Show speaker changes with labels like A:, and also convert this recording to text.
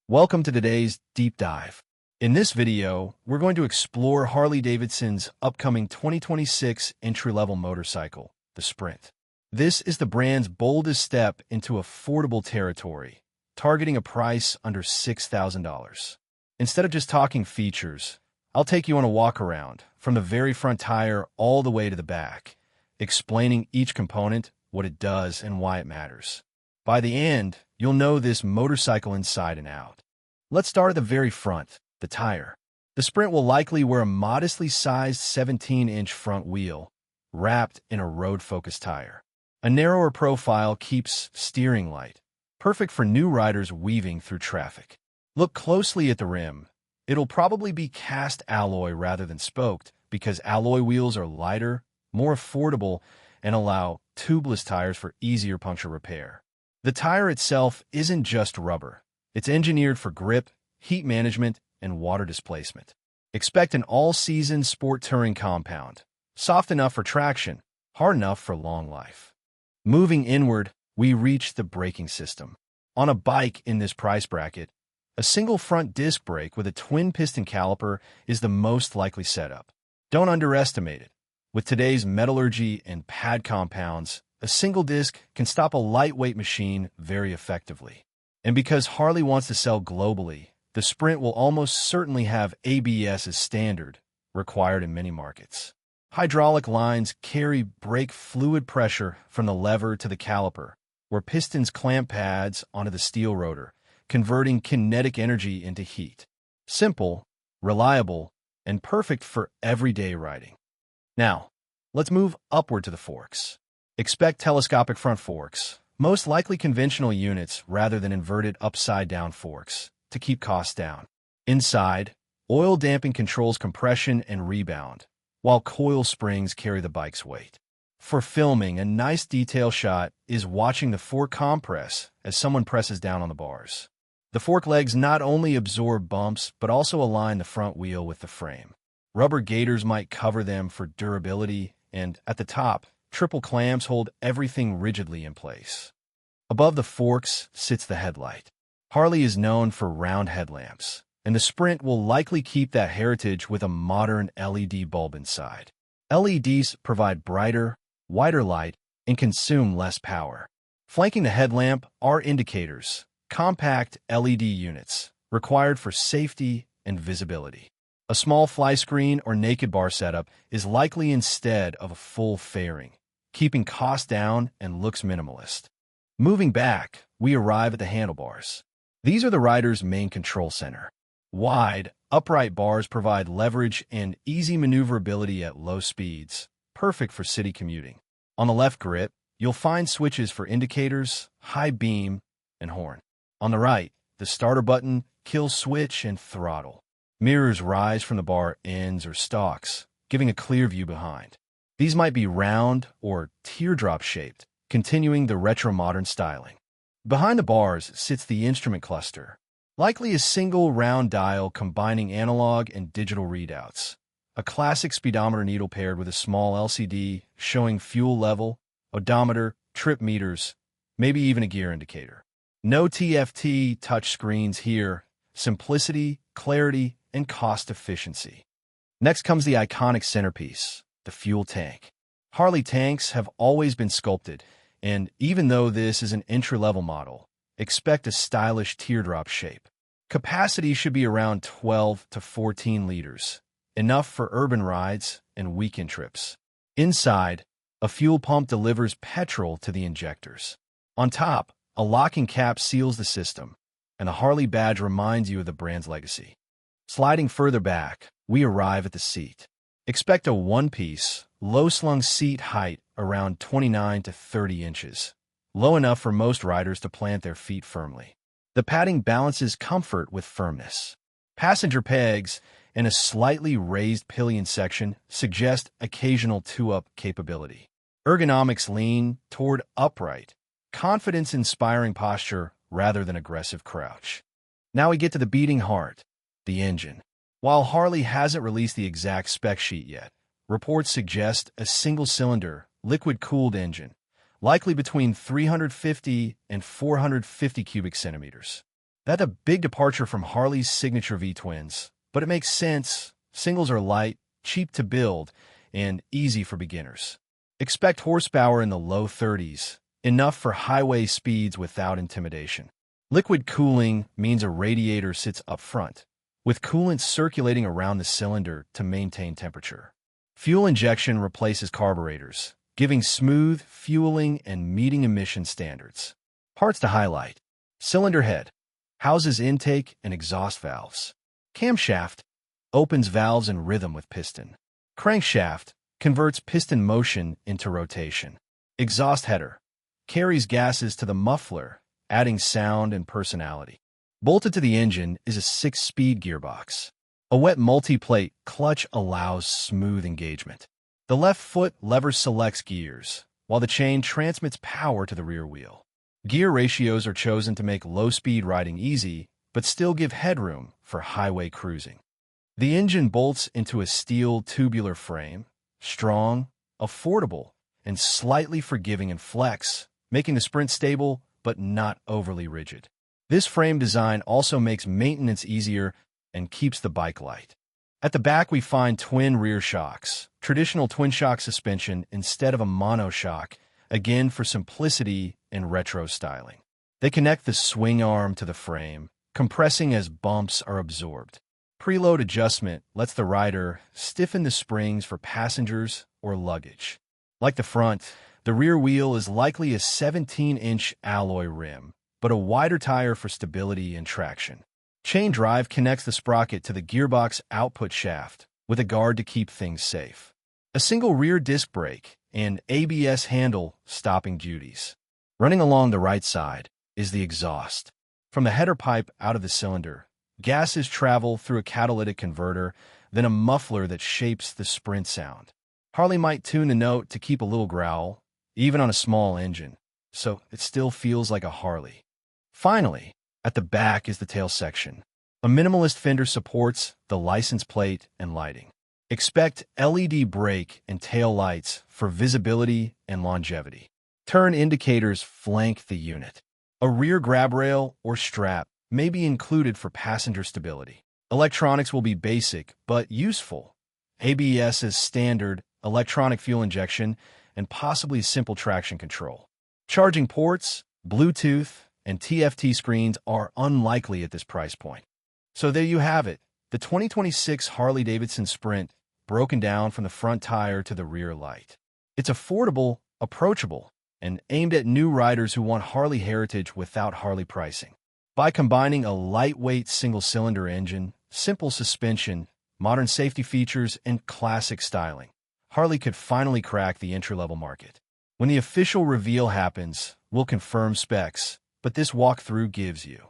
A: Welcome to today's deep dive. In this video, we're going to explore Harley-Davidson's upcoming 2026 entry-level motorcycle, the Sprint. This is the brand's boldest step into affordable territory, targeting a price under $6,000. Instead of just talking features, I'll take you on a walk-around from the very front tire all the way to the back, explaining each component, what it does, and why it matters. By the end, you'll know this motorcycle inside and out. Let's start at the very front, the tire. The Sprint will likely wear a modestly sized 17-inch front wheel, wrapped in a road-focused tire. A narrower profile keeps steering light, perfect for new riders weaving through traffic. Look closely at the rim. It'll probably be cast alloy rather than spoked because alloy wheels are lighter, more affordable, and allow tubeless tires for easier puncture repair. The tire itself isn't just rubber. It's engineered for grip, heat management, and water displacement. Expect an all-season sport touring compound, soft enough for traction, hard enough for long life. Moving inward, we reach the braking system. On a bike in this price bracket, a single front disc brake with a twin-piston caliper is the most likely setup. Don't underestimate it. With today's metallurgy and pad compounds, a single disc can stop a lightweight machine very effectively. And because Harley wants to sell globally, the Sprint will almost certainly have ABS as standard, required in many markets. Hydraulic lines carry brake fluid pressure from the lever to the caliper, where pistons clamp pads onto the steel rotor, converting kinetic energy into heat. Simple, reliable, and perfect for everyday riding. Now, let's move upward to the forks. Expect telescopic front forks, most likely conventional units rather than inverted upside-down forks, to keep costs down. Inside, oil damping controls compression and rebound, while coil springs carry the bike's weight. For filming, a nice detail shot is watching the fork compress as someone presses down on the bars. The fork legs not only absorb bumps, but also align the front wheel with the frame. Rubber gaiters might cover them for durability, and at the top, triple clamps hold everything rigidly in place. Above the forks sits the headlight. Harley is known for round headlamps, and the Sprint will likely keep that heritage with a modern LED bulb inside. LEDs provide brighter, whiter light and consume less power. Flanking the headlamp are indicators, compact LED units, required for safety and visibility. A small fly screen or naked bar setup is likely instead of a full fairing, keeping costs down and looks minimalist. Moving back, we arrive at the handlebars. These are the rider's main control center. Wide, upright bars provide leverage and easy maneuverability at low speeds, perfect for city commuting. On the left grip, you'll find switches for indicators, high beam, and horn. On the right, the starter button, kill switch, and throttle. Mirrors rise from the bar ends or stalks, giving a clear view behind. These might be round or teardrop-shaped, continuing the retro-modern styling. Behind the bars sits the instrument cluster, likely a single round dial combining analog and digital readouts. A classic speedometer needle paired with a small LCD showing fuel level, odometer, trip meters, maybe even a gear indicator. No TFT touchscreens here. Simplicity, clarity, and cost efficiency. Next comes the iconic centerpiece, the fuel tank. Harley tanks have always been sculpted, and even though this is an entry-level model, expect a stylish teardrop shape. Capacity should be around 12 to 14 liters, enough for urban rides and weekend trips. Inside, a fuel pump delivers petrol to the injectors. On top, a locking cap seals the system, and the Harley badge reminds you of the brand's legacy. Sliding further back, we arrive at the seat. Expect a one-piece, low-slung seat height around 29 to 30 inches, low enough for most riders to plant their feet firmly. The padding balances comfort with firmness. Passenger pegs and a slightly raised pillion section suggest occasional two-up capability. Ergonomics lean toward upright, confidence-inspiring posture rather than aggressive crouch. Now we get to the beating heart, the engine. While Harley hasn't released the exact spec sheet yet, reports suggest a single-cylinder, liquid-cooled engine, likely between 350 and 450 cubic centimeters. That's a big departure from Harley's signature V-twins, but it makes sense. Singles are light, cheap to build, and easy for beginners. Expect horsepower in the low 30s, enough for highway speeds without intimidation. Liquid cooling means a radiator sits up front, with coolant circulating around the cylinder to maintain temperature. Fuel injection replaces carburetors, giving smooth fueling and meeting emission standards. Parts to highlight: cylinder head houses intake and exhaust valves. Camshaft opens valves in rhythm with piston. Crankshaft converts piston motion into rotation. Exhaust header carries gases to the muffler, adding sound and personality. Bolted to the engine is a 6-speed gearbox. A wet multi-plate clutch allows smooth engagement. The left foot lever selects gears, while the chain transmits power to the rear wheel. Gear ratios are chosen to make low-speed riding easy, but still give headroom for highway cruising. The engine bolts into a steel tubular frame, strong, affordable, and slightly forgiving in flex, making the Sprint stable but not overly rigid. This frame design also makes maintenance easier and keeps the bike light. At the back we find twin rear shocks, traditional twin-shock suspension instead of a monoshock, again for simplicity and retro styling. They connect the swing arm to the frame, compressing as bumps are absorbed. Preload adjustment lets the rider stiffen the springs for passengers or luggage. Like the front, the rear wheel is likely a 17-inch alloy rim, but a wider tire for stability and traction. Chain drive connects the sprocket to the gearbox output shaft, with a guard to keep things safe. A single rear disc brake and ABS handle stopping duties. Running along the right side is the exhaust. From the header pipe out of the cylinder, gases travel through a catalytic converter, then a muffler that shapes the Sprint sound. Harley might tune the note to keep a little growl, even on a small engine, so it still feels like a Harley. Finally, at the back is the tail section. A minimalist fender supports the license plate and lighting. Expect LED brake and tail lights for visibility and longevity. Turn indicators flank the unit. A rear grab rail or strap may be included for passenger stability. Electronics will be basic but useful. ABS is standard, electronic fuel injection, and possibly simple traction control. Charging ports, Bluetooth, and TFT screens are unlikely at this price point. So there you have it, the 2026 Harley-Davidson Sprint, broken down from the front tire to the rear light. It's affordable, approachable, and aimed at new riders who want Harley heritage without Harley pricing. By combining a lightweight single-cylinder engine, simple suspension, modern safety features, and classic styling, Harley could finally crack the entry-level market. When the official reveal happens, we'll confirm specs, but this walkthrough gives you